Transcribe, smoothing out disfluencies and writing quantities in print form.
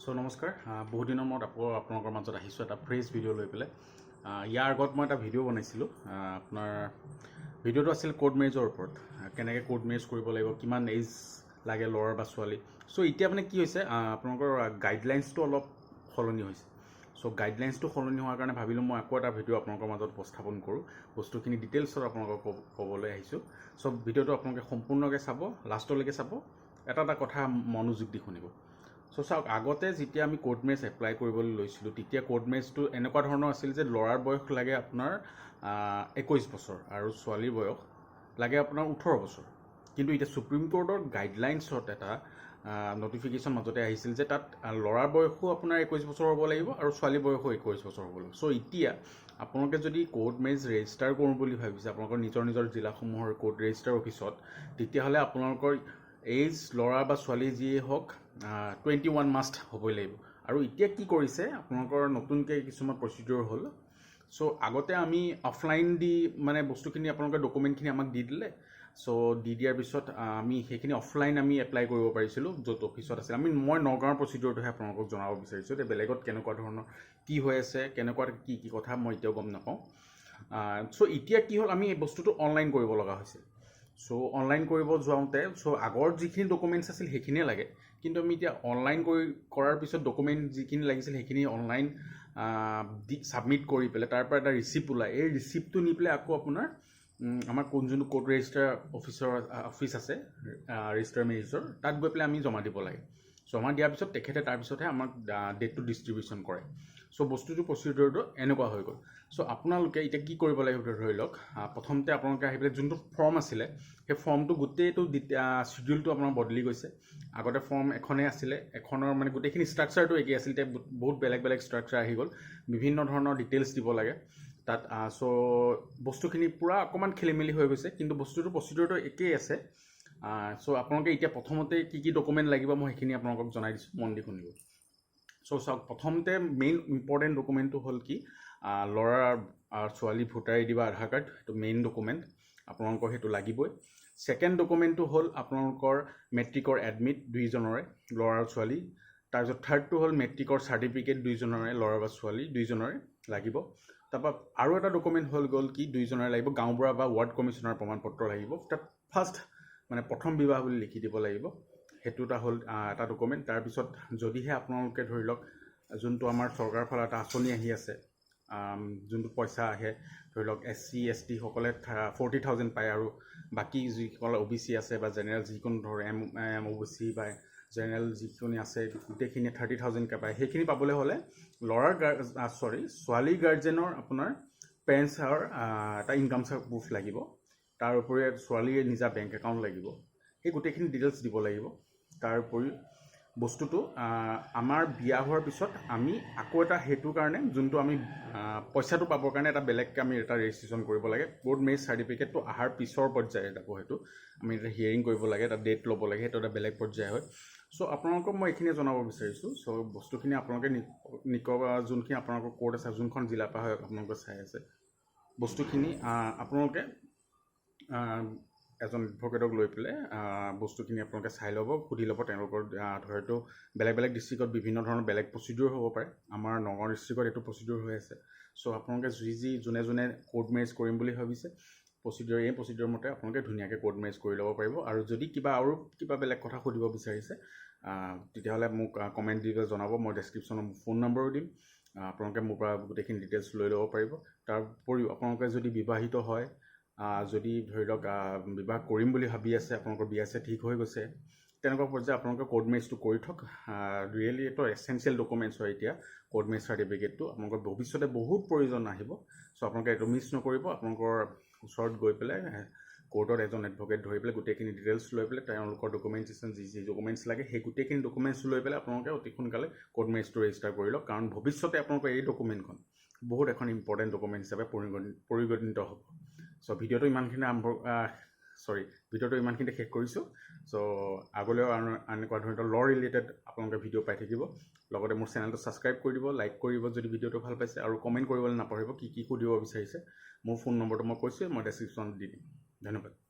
So নমস্কাৰ বহুত দিনৰ মূৰত আপোনালোকৰ মাজত আহিছো এটা ফ্ৰেছ ভিডিঅ' লৈ পেলাই ইয়াৰ আগত মই এটা ভিডিঅ' বনাইছিলোঁ আপোনাৰ ভিডিঅ'টো আছিল কোৰ্ট মেৰেজৰ ওপৰত কেনেকৈ কোৰ্ট মেৰেজ কৰিব লাগিব কিমান এজ লাগে ল'ৰা বা ছোৱালী সো এতিয়া মানে কি হৈছে আপোনালোকৰ গাইডলাইন্সটো অলপ সলনি হৈছে সো গাইডলাইন্সটো সলনি হোৱাৰ কাৰণে ভাবিলোঁ মই আকৌ এটা ভিডিঅ' আপোনালোকৰ মাজত উপস্থাপন কৰোঁ বস্তুখিনি ডিটেইলছত আপোনালোকক ক'বলৈ আহিছোঁ সো ভিডিঅ'টো আপোনালোকে সম্পূৰ্ণকৈ চাব লাষ্টলৈকে চাব এটা কথা মনোযোগ দি শুনিব সো চাওক আগতে যেতিয়া আমি কোৰ্ট মেৰেজ এপ্লাই কৰিবলৈ লৈছিলোঁ তেতিয়া কোৰ্ট মেৰেজটো এনেকুৱা ধৰণৰ আছিল যে ল'ৰাৰ বয়স লাগে আপোনাৰ 21 বছৰ আৰু ছোৱালীৰ বয়স লাগে আপোনাৰ 18 বছৰ কিন্তু এতিয়া সুপ্ৰিম কোৰ্টৰ গাইডলাইন্সত এটা নটিফিকেশ্যন মাজতে আহিছিল যে তাত ল'ৰাৰ বয়সো আপোনাৰ 21 বছৰ হ'ব লাগিব আৰু ছোৱালীৰ বয়সো 21 বছৰ হ'ব লাগিব সো এতিয়া আপোনালোকে যদি কোৰ্ট মেৰেজ ৰেজিষ্টাৰ কৰোঁ বুলি ভাবিছে আপোনালোকৰ নিজৰ জিলাসমূহৰ কোৰ্ট ৰেজিষ্টাৰ অফিচত তেতিয়াহ'লে আপোনালোকৰ এজ ল'ৰা বা ছোৱালী যিয়ে হওক 21 মাষ্ট হ'বই লাগিব আৰু এতিয়া কি কৰিছে আপোনালোকৰ নতুনকৈ কিছুমান প্ৰচিডিউৰ হ'ল সো আগতে আমি অফলাইন দি মানে বস্তুখিনি আপোনালোকৰ ডকুমেণ্টখিনি আমাক দি দিলে সো দি দিয়াৰ পিছত আমি সেইখিনি অফলাইন আমি এপ্লাই কৰিব পাৰিছিলোঁ য'ত অফিচত আছিল মই নগাঁৱৰ প্ৰচিডিউৰটোহে আপোনালোকক জনাব বিচাৰিছোঁ যে বেলেগত কেনেকুৱা ধৰণৰ কি হৈ আছে কেনেকুৱা কি কথা মই এতিয়াও গম নাপাওঁ সো এতিয়া কি হ'ল আমি এই বস্তুটো অনলাইন কৰিব লগা হৈছে সো অনলাইন কৰিব যাওঁতে সো আগৰ যিখিনি ডকুমেণ্টছ আছিল সেইখিনিয়ে লাগে কিন্তু আমি এতিয়া অনলাইন কৰাৰ পিছত ডকুমেণ্ট যিখিনি লাগিছিল সেইখিনি অনলাইন ছাবমিট কৰি পেলাই তাৰ পৰা এটা ৰিচিপ্ট ওলায় এই ৰিচিপ্টটো নি পেলাই আকৌ আপোনাৰ আমাৰ যোনটো কোৰ্ট ৰেজিষ্টাৰ অফিচ আছে ৰেজিষ্টাৰ মেৰেজৰ তাত গৈ পেলাই আমি জমা দিব লাগে জমা দিয়াৰ পিছত তেখেতে তাৰপিছতহে আমাক ডেটটো ডিষ্ট্ৰিবিউশ্যন কৰে সো বস্তুটো প্ৰচিডিউৰটো এনেকুৱা হৈ গ'ল সো আপোনালোকে এতিয়া কি কৰিব লাগিব ধৰি লওক প্ৰথমতে আপোনালোকে আহি পেলাই যোনটো ফৰ্ম আছিলে সেই ফৰ্মটো গোটেইটো চিডিউলটো আপোনাৰ বদলি গৈছে আগতে ফৰ্ম এখনেই আছিলে এখনৰ মানে গোটেইখিনি ষ্ট্ৰাকচাৰটো একেই আছিল এতিয়া বহুত বেলেগ ষ্ট্ৰাকচাৰ আহি গ'ল বিভিন্ন ধৰণৰ ডিটেইলছ দিব লাগে তাত সো বস্তুখিনি পূৰা অকণমান খেলি মেলি হৈ গৈছে কিন্তু বস্তুটো প্ৰচিডিউৰটো একেই আছে সো আপোনালোকে এতিয়া প্ৰথমতে কি ডকুমেণ্ট লাগিব মই সেইখিনি আপোনালোকক জনাই দিছোঁ মন দি শুনিব সো চাওক প্ৰথমতে মেইন ইম্পৰ্টেণ্ট ডকুমেণ্টটো হ'ল কি ল'ৰা ছোৱালী ভোটাৰ আই ডি বা আধাৰ কাৰ্ড সেইটো মেইন ডকুমেণ্ট আপোনালোকৰ সেইটো লাগিবই ছেকেণ্ড ডকুমেণ্টটো হ'ল আপোনালোকৰ মেট্ৰিকৰ এডমিট দুইজনৰে ল'ৰা আৰু ছোৱালী তাৰপিছত থাৰ্ডটো হ'ল মেট্ৰিকৰ চাৰ্টিফিকেট দুইজনৰে ল'ৰা বা ছোৱালী দুইজনৰে লাগিব তাৰপৰা আৰু এটা ডকুমেণ্ট হ'ল গ'ল কি দুইজনৰে লাগিব গাঁওবুঢ়া বা ৱাৰ্ড কমিশ্যনাৰ প্ৰমাণপত্ৰ লাগিব তাত ফাৰ্ষ্ট মানে প্ৰথম বিবাহ বুলি লিখি দিব লাগিব সেইটো এটা হ'ল এটা ডকুমেণ্ট তাৰপিছত যদিহে আপোনালোকে ধৰি লওক যোনটো আমাৰ চৰকাৰৰ ফালে এটা আঁচনি আহি আছে যোনটো পইচা আহে ধৰি লওক SC ST সকলে 40,000 পায় আৰু বাকী যিসকল OBC আছে বা জেনেৰেল যিকোনো ধৰ OBC বা জেনেৰেল যিখিনি আছে গোটেইখিনি 30,000কৈ পায় সেইখিনি পাবলৈ হ'লে ছোৱালী গাৰ্জেনৰ আপোনাৰ পেৰেণ্টছৰ এটা ইনকাম প্ৰুফ লাগিব তাৰ উপৰি ছোৱালীৰ নিজা বেংক একাউণ্ট লাগিব সেই গোটেইখিনি ডিটেইলছ দিব লাগিব তাৰ উপৰি বস্তুটো আমাৰ বিয়া হোৱাৰ পিছত আমি আকৌ এটা সেইটোৰ কাৰণে যোনটো আমি পইচাটো পাবৰ কাৰণে এটা বেলেগকৈ আমি এটা ৰেজিষ্ট্ৰেশ্যন কৰিব লাগে কোৰ্ট মেৰেজ চাৰ্টিফিকেটটো অহাৰ পিছৰ পৰ্যায়ে যাব সেইটো আমি এটা হিয়াৰিং কৰিব লাগে এটা ডেট ল'ব লাগে সেইটো এটা বেলেগ পৰ্যায় হয় সো আপোনালোকক মই এইখিনিয়ে জনাব বিচাৰিছোঁ সো বস্তুখিনি আপোনালোকে যোনখিনি আপোনালোকৰ কোৰ্ট আছে যোনখন জিলা পৰা হয় আপোনালোকে চাই আছে বস্তুখিনি আপোনালোকে এজন এডভকেটক লৈ পেলাই বস্তুখিনি আপোনালোকে চাই ল'ব সুধি ল'ব তেওঁলোকৰ হয়তো বেলেগ ডিষ্ট্ৰিক্টত বিভিন্ন ধৰণৰ বেলেগ প্ৰচিডিউৰ হ'ব পাৰে আমাৰ নগাঁও ডিষ্ট্ৰিক্টত এইটো প্ৰচিডিউৰ হৈ আছে সো আপোনালোকে যোনে কোৰ্ট মেৰেজ কৰিম বুলি ভাবিছে এই প্ৰচিডিউৰ মতে আপোনালোকে ধুনীয়াকৈ কোৰ্ট মেৰেজ কৰি ল'ব পাৰিব আৰু যদি কিবা বেলেগ কথা সুধিব বিচাৰিছে তেতিয়াহ'লে মোক কমেণ্ট দি জনাব মই ডেছক্ৰিপশ্যনত ফোন নম্বৰো দিম আপোনালোকে মোৰ পৰা গোটেইখিনি ডিটেইলছ লৈ ল'ব পাৰিব তাৰ উপৰিও আপোনালোকে যদি বিবাহিত হয় যদি ধৰি লওক বিবাহ কৰিম বুলি ভাবি আছে আপোনালোকৰ বিয়া ঠিক হৈ গৈছে তেনেকুৱা পৰ্যায়ে আপোনালোকে কোৰ্ট মেৰেজটো কৰি থওক ৰিয়েলি এইটো এছেঞ্চিয়েল ডকুমেণ্টছ হয় এতিয়া কোৰ্ট মেৰেজ চাৰ্টিফিকেটটো আপোনালোকৰ ভৱিষ্যতে বহুত প্ৰয়োজন আহিব ছ' আপোনালোকে এইটো মিছ নকৰিব আপোনালোকৰ ওচৰত গৈ পেলাই কোৰ্টত এজন এডভকেট ধৰি পেলাই গোটেইখিনি ডিটেইলছ লৈ পেলাই তেওঁলোকৰ ডকুমেণ্টেশ্যন যি ডকুমেণ্টছ লাগে সেই গোটেইখিনি ডকুমেণ্টছ লৈ পেলাই আপোনালোকে অতি সোনকালে কোৰ্ট মেৰেজটো ৰেজিষ্টাৰ কৰি লওক কাৰণ ভৱিষ্যতে আপোনালোকৰ এই ডকুমেণ্টখন বহুত এখন ইম্পৰ্টেণ্ট ডকুমেণ্ট হিচাপে পৰিগণিত হ'ব ছ' ভিডিঅ'টো ইমানখিনিতে শেষ কৰিছোঁ ছ' আগলৈও এনেকুৱা ধৰণৰ ল' ৰিলেটেড আপোনালোকে ভিডিঅ' পাই থাকিব লগতে মোৰ চেনেলটো ছাবস্ক্ৰাইব কৰি দিব লাইক কৰিব যদি ভিডিঅ'টো ভাল পাইছে আৰু কমেণ্ট কৰিবলৈ নাপাহৰিব কি সুধিব বিচাৰিছে মোৰ ফোন নম্বৰটো মই কৈছোঁ মই ডেছক্ৰিপশ্যনত দি দিম ধন্যবাদ